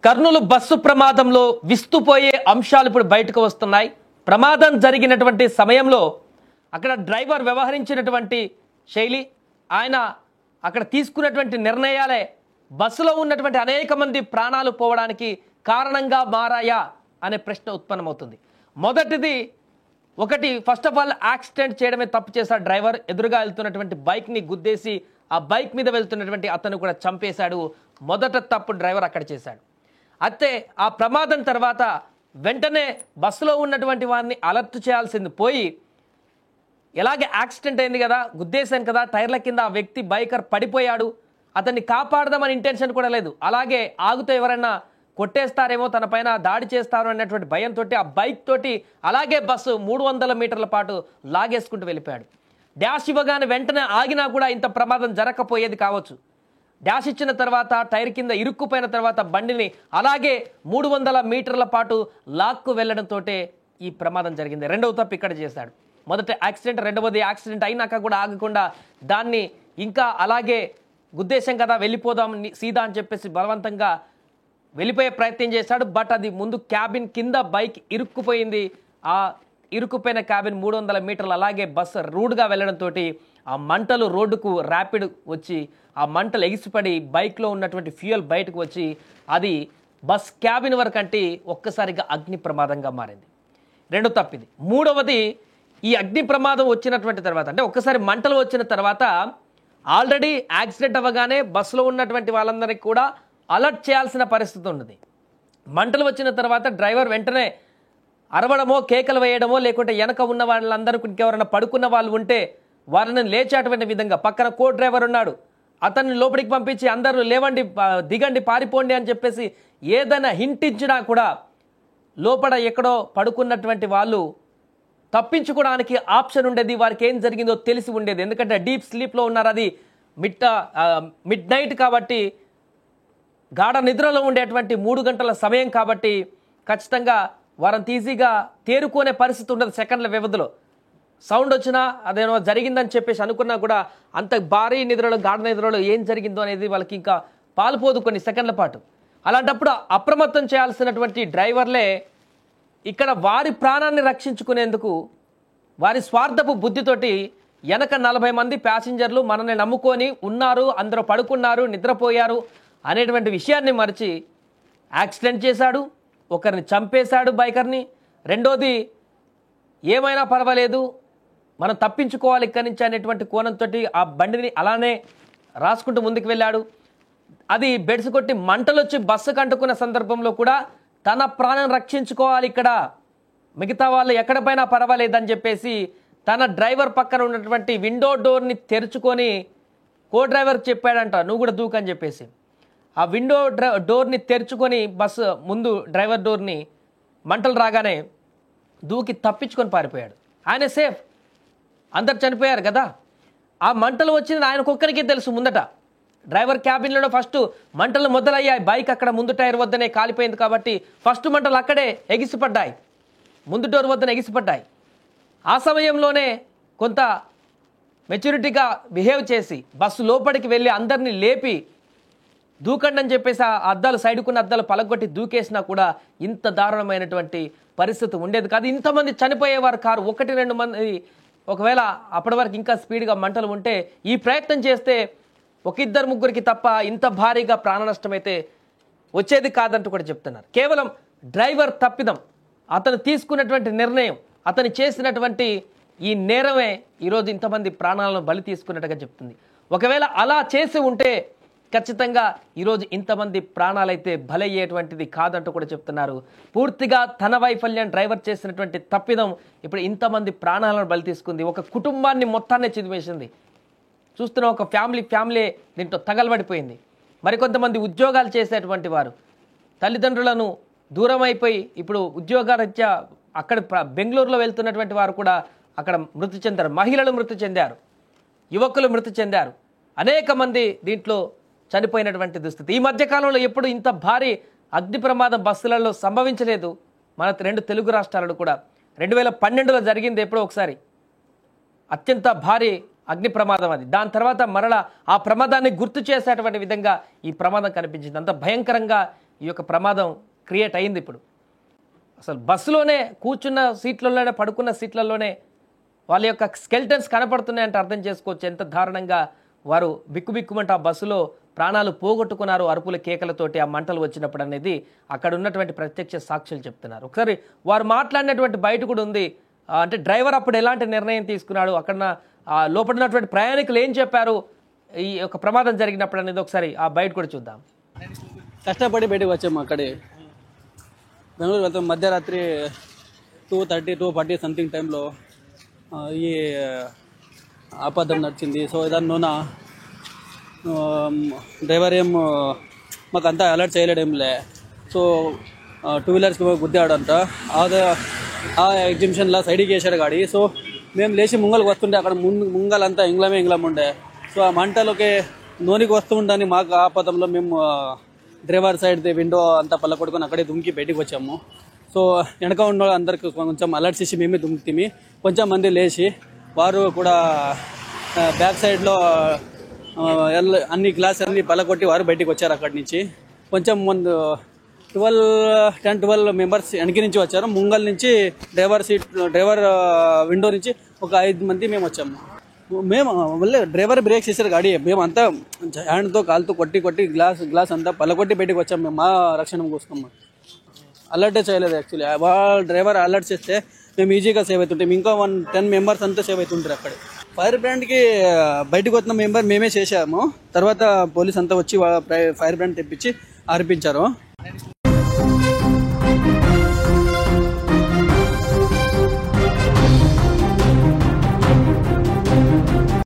Kurnool bus ప్రమాదంలో విస్తుపోయే అంశాలు ఇప్పుడు బయటకు వస్తున్నాయి. ప్రమాదం జరిగినటువంటి సమయంలో అక్కడ డ్రైవర్ వ్యవహరించినటువంటి శైలి, ఆయన అక్కడ తీసుకున్నటువంటి నిర్ణయాలే బస్సులో ఉన్నటువంటి అనేక మంది ప్రాణాలు పోవడానికి కారణంగా మారాయా అనే ప్రశ్న ఉత్పన్నమవుతుంది. మొదటిది ఫస్ట్ ఆఫ్ ఆల్ యాక్సిడెంట్ చేయడమే తప్పు చేశాడు డ్రైవర్. ఎదురుగా వెళ్తున్నటువంటి బైక్ని గుద్దేసి ఆ బైక్ మీద వెళ్తున్నటువంటి అతను కూడా చంపేశాడు. మొదట తప్పు డ్రైవర్ అక్కడ చేశాడు. అయితే ఆ ప్రమాదం తర్వాత వెంటనే బస్సులో ఉన్నటువంటి వారిని అలర్ట్ చేయాల్సింది పోయి, ఎలాగే యాక్సిడెంట్ అయింది కదా, గుద్దేశాను కదా, టైర్ల కింద ఆ వ్యక్తి బైకర్ పడిపోయాడు, అతన్ని కాపాడదామని ఇంటెన్షన్ కూడా లేదు. అలాగే ఆగుతూ ఎవరైనా కొట్టేస్తారేమో, తన పైన దాడి చేస్తారు అన్నటువంటి భయంతో ఆ బైక్ తోటి అలాగే బస్సు 300 మీటర్ల పాటు లాగేసుకుంటూ వెళ్ళిపోయాడు. డాష్ ఇవ్వగానే వెంటనే ఆగినా కూడా ఇంత ప్రమాదం జరగకపోయేది కావచ్చు. డాష్ ఇచ్చిన తర్వాత టైర్ కింద ఇరుక్కుపోయిన తర్వాత బండిని అలాగే 300 మీటర్ల పాటు లాక్కు వెళ్లడంతో ఈ ప్రమాదం జరిగింది. రెండవ తప్పు ఇక్కడ చేశాడు. మొదటి యాక్సిడెంట్, రెండవది యాక్సిడెంట్ అయినాక కూడా ఆగకుండా దాన్ని ఇంకా అలాగే గుద్దేశం కదా వెళ్ళిపోదాం సీదా అని చెప్పేసి బలవంతంగా వెళ్ళిపోయే ప్రయత్నం చేశాడు. బట్ అది ముందు క్యాబిన్ కింద బైక్ ఇరుక్కుపోయింది. ఆ ఇరుక్కుపోయిన క్యాబిన్ 300 మీటర్లు అలాగే బస్సు రూడ్గా వెళ్ళడంతో ఆ మంటలు రోడ్డుకు ర్యాపిడ్ వచ్చి ఆ మంటలు ఎగిసిపడి బైక్లో ఉన్నటువంటి ఫ్యూయల్ బయటకు వచ్చి అది బస్ క్యాబిన్ వరకు అంటే ఒక్కసారిగా అగ్ని ప్రమాదంగా మారింది. రెండో తప్పిది. మూడవది, ఈ అగ్ని ప్రమాదం వచ్చినటువంటి తర్వాత అంటే ఒక్కసారి మంటలు వచ్చిన తర్వాత ఆల్రెడీ యాక్సిడెంట్ అవ్వగానే బస్సులో ఉన్నటువంటి వాళ్ళందరికీ కూడా అలర్ట్ చేయాల్సిన పరిస్థితి ఉన్నది. మంటలు వచ్చిన తర్వాత డ్రైవర్ వెంటనే అరవడమో కేకలు వేయడమో లేకుంటే వెనక ఉన్న వాళ్ళందరికీ ఇంకెవరైనా పడుకున్న వాళ్ళు ఉంటే వారిని లేచేటువంటి విధంగా పక్కన కో డ్రైవర్ ఉన్నాడు, అతన్ని లోపలికి పంపించి అందరూ లేవండి, దిగండి, పారిపోండి అని చెప్పేసి ఏదైనా హింట్ ఇచ్చినా కూడా లోపల ఎక్కడో పడుకున్నటువంటి వాళ్ళు తప్పించుకోవడానికి ఆప్షన్ ఉండేది. వారికి ఏం జరిగిందో తెలిసి ఉండేది. ఎందుకంటే డీప్ స్లీప్లో ఉన్నారు. అది మిడ్ నైట్ కాబట్టి, గాఢ నిద్రలో ఉండేటువంటి 3 గంటల సమయం కాబట్టి ఖచ్చితంగా వారంత ఈజీగా తేరుకునే పరిస్థితి ఉండదు. సెకండ్ల వ్యవధిలో సౌండ్ వచ్చినా అదేమో జరిగిందని చెప్పేసి అనుకున్నా కూడా అంత భారీ నిద్రలో, గాఢ నిద్రలో ఏం జరిగిందో అనేది వాళ్ళకి ఇంకా పాలుపోదు కొన్ని సెకండ్ల పాటు. అలాంటప్పుడు అప్రమత్తం చేయాల్సినటువంటి డ్రైవర్లే ఇక్కడ వారి ప్రాణాన్ని రక్షించుకునేందుకు వారి స్వార్థపు బుద్ధితోటి వెనక 40 మంది ప్యాసింజర్లు మనల్ని నమ్ముకొని ఉన్నారు, అందరూ పడుకున్నారు, నిద్రపోయారు అనేటువంటి విషయాన్ని మరిచి యాక్సిడెంట్ చేశాడు, ఒకరిని చంపేశాడు బైకర్ని. రెండోది, ఏమైనా పర్వాలేదు మనం తప్పించుకోవాలి ఇక్కడి నుంచి అనేటువంటి కోణంతో ఆ బండిని అలానే రాసుకుంటూ ముందుకు వెళ్ళాడు. అది బెడ్స్ కొట్టి మంటలు వచ్చి బస్సుకు అంటుకున్న సందర్భంలో కూడా తన ప్రాణం రక్షించుకోవాలి, ఇక్కడ మిగతా వాళ్ళు ఎక్కడ పైన పర్వాలేదని చెప్పేసి తన డ్రైవర్ పక్కన ఉన్నటువంటి విండో డోర్ని తెరుచుకొని కో డ్రైవర్కి చెప్పాడంట, నువ్వు కూడా దూకని చెప్పేసి. ఆ విండో డోర్ని తెరుచుకొని బస్సు ముందు డ్రైవర్ డోర్ని మంటలు రాగానే దూకి తప్పించుకొని పారిపోయాడు. ఆయన సేఫ్, అందరు చనిపోయారు కదా. ఆ మంటలు వచ్చింది ఆయనకొక్కరికే తెలుసు. ముందట డ్రైవర్ క్యాబిన్లో ఫస్ట్ మంటలు మొదలయ్యాయి. బైక్ అక్కడ ముందు టైర్ వద్దనే కాలిపోయింది కాబట్టి ఫస్ట్ మంటలు అక్కడే ఎగిసిపడ్డాయి, ముందు డోర్ వద్దనే ఎగిసిపడ్డాయి. ఆ సమయంలోనే కొంత మెచ్యూరిటీగా బిహేవ్ చేసి బస్సు లోపలికి వెళ్ళి అందరినీ లేపి దూకండి అని చెప్పేసి ఆ అద్దాలు, సైడుకున్న అద్దాలు పలగొట్టి దూకేసినా కూడా ఇంత దారుణమైనటువంటి పరిస్థితి ఉండేది కాదు. ఇంతమంది చనిపోయేవారు కారు. 1-2 మంది ఒకవేళ అప్పటి వరకు ఇంకా స్పీడ్గా మంటలు ఉంటే ఈ ప్రయత్నం చేస్తే 1-2-3 తప్ప ఇంత భారీగా ప్రాణ నష్టం అయితే వచ్చేది కాదంటూ కూడా చెప్తున్నారు. కేవలం డ్రైవర్ తప్పిదం, అతను తీసుకున్నటువంటి నిర్ణయం, అతను చేసినటువంటి ఈ నేరమే ఈరోజు ఇంతమంది ప్రాణాలను బలి తీసుకున్నట్టుగా చెప్తుంది. ఒకవేళ అలా చేసి ఉంటే ఖచ్చితంగా ఈరోజు ఇంతమంది ప్రాణాలైతే బలయ్యేటువంటిది కాదంటూ కూడా చెప్తున్నారు. పూర్తిగా తన వైఫల్యం, డ్రైవర్ చేసినటువంటి తప్పిదం ఇప్పుడు ఇంతమంది ప్రాణాలను బలి తీసుకుంది. ఒక కుటుంబాన్ని మొత్తాన్ని చిదివేసింది. చూస్తున్న ఒక ఫ్యామిలీ దీంట్లో తగలబడిపోయింది. మరికొంతమంది ఉద్యోగాలు చేసేటువంటి వారు తల్లిదండ్రులను దూరం అయిపోయి ఇప్పుడు ఉద్యోగరీత్యా అక్కడ బెంగళూరులో వెళ్తున్నటువంటి వారు కూడా అక్కడ మృతి చెందారు. మహిళలు మృతి చెందారు, యువకులు మృతి చెందారు, అనేక మంది దీంట్లో చనిపోయినటువంటి దుస్థితి. ఈ మధ్యకాలంలో ఎప్పుడు ఇంత భారీ అగ్ని ప్రమాదం బస్సులలో సంభవించలేదు. మన 2 తెలుగు రాష్ట్రాలలో కూడా 2012లో జరిగింది ఎప్పుడో ఒకసారి అత్యంత భారీ అగ్ని ప్రమాదం అది. దాని తర్వాత మరలా ఆ ప్రమాదాన్ని గుర్తు చేసేటువంటి విధంగా ఈ ప్రమాదం కనిపించింది. అంత భయంకరంగా ఈ యొక్క ప్రమాదం క్రియేట్ అయింది. ఇప్పుడు అసలు బస్సులోనే కూర్చున్న సీట్లలోనే పడుకున్న సీట్లలోనే వాళ్ళ యొక్క స్కెల్టన్స్ కనపడుతున్నాయంటే అర్థం చేసుకోవచ్చు ఎంత దారుణంగా వారు బిక్కుబిక్కుమంటే ఆ బస్సులో ప్రాణాలు పోగొట్టుకున్నారు అరుపుల కేకలతోటి ఆ మంటలు వచ్చినప్పుడు అనేది అక్కడ ఉన్నటువంటి ప్రత్యక్ష సాక్షులు చెప్తున్నారు. ఒకసారి వారు మాట్లాడినటువంటి బయట కూడా ఉంది. అంటే డ్రైవర్ అప్పుడు ఎలాంటి నిర్ణయం తీసుకున్నాడు, అక్కడ లోపల ఉన్నటువంటి ప్రయాణికులు ఏం చెప్పారు ఈ యొక్క ప్రమాదం జరిగినప్పుడు అనేది ఒకసారి ఆ బయట కూడా చూద్దాం. కష్టపడి బయటకు వచ్చాము. అక్కడే బెంగళూరు వెళ్తాం. మధ్యరాత్రి 2:30, 2:40 సంథింగ్ టైంలో ఈ ఆపదం నడిచింది. సో దానిలోన డ్రైవర్ ఏం మాకు అంతా అలర్ట్ చేయలేడేంలే. సో 2 వీలర్స్కి గుద్దాడంట. ఆ ఎగ్జిబిషన్లో సైడ్కి వేసాడు గాడి. సో మేము లేచి ముంగల్కి వస్తుంటే అక్కడ ముంగలంతా ఇంగ్లం ఉండే. సో ఆ మంటలోకి నూనెకి వస్తూ ఉండని మాకు ఆపదంలో మేము డ్రైవర్ సైడ్ విండో అంతా పళ్ళకొట్టుకొని అక్కడే దుంకి బయటికి వచ్చాము. సో వెనక ఉన్న అందరికి కొంచెం అలర్ట్ చేసి మేమే దుంకుతీమి. కొంచెం మంది లేచి వారు కూడా బ్యాక్ సైడ్లో అన్ని గ్లాస్ అన్ని పళ్ళకొట్టి వారు బయటికి వచ్చారు. అక్కడి నుంచి కొంచెం ముందు 10-12 మెంబర్స్ వెనక నుంచి వచ్చారు. ముంగల్ నుంచి డ్రైవర్ విండో నుంచి ఒక 5 మంది మేము వచ్చాము. మేము మళ్ళీ డ్రైవర్ బ్రేక్ చేశారు గాడి. మేము అంతా హ్యాండ్తో కాలుతో కొట్టి గ్లాస్ అంతా పళ్ళకొట్టి బయటకు వచ్చాము. మేము మా రక్షణ కోసం అలర్టే చేయలేదు. యాక్చువల్లీ వాళ్ళ డ్రైవర్ అలర్ట్ చేస్తే మేము ఈజీగా సేవ్ అవుతుంటాం. ఇంకా 10 మెంబర్స్ అంతా సేవ్ అవుతుంటారు. అక్కడ ఫైర్ బ్రాండ్కి బయటకు వచ్చిన మెంబర్ మేమే చేసాము. తర్వాత పోలీస్ అంతా వచ్చి ఫైర్ బ్రాండ్ తెప్పించి ఆర్పించారు.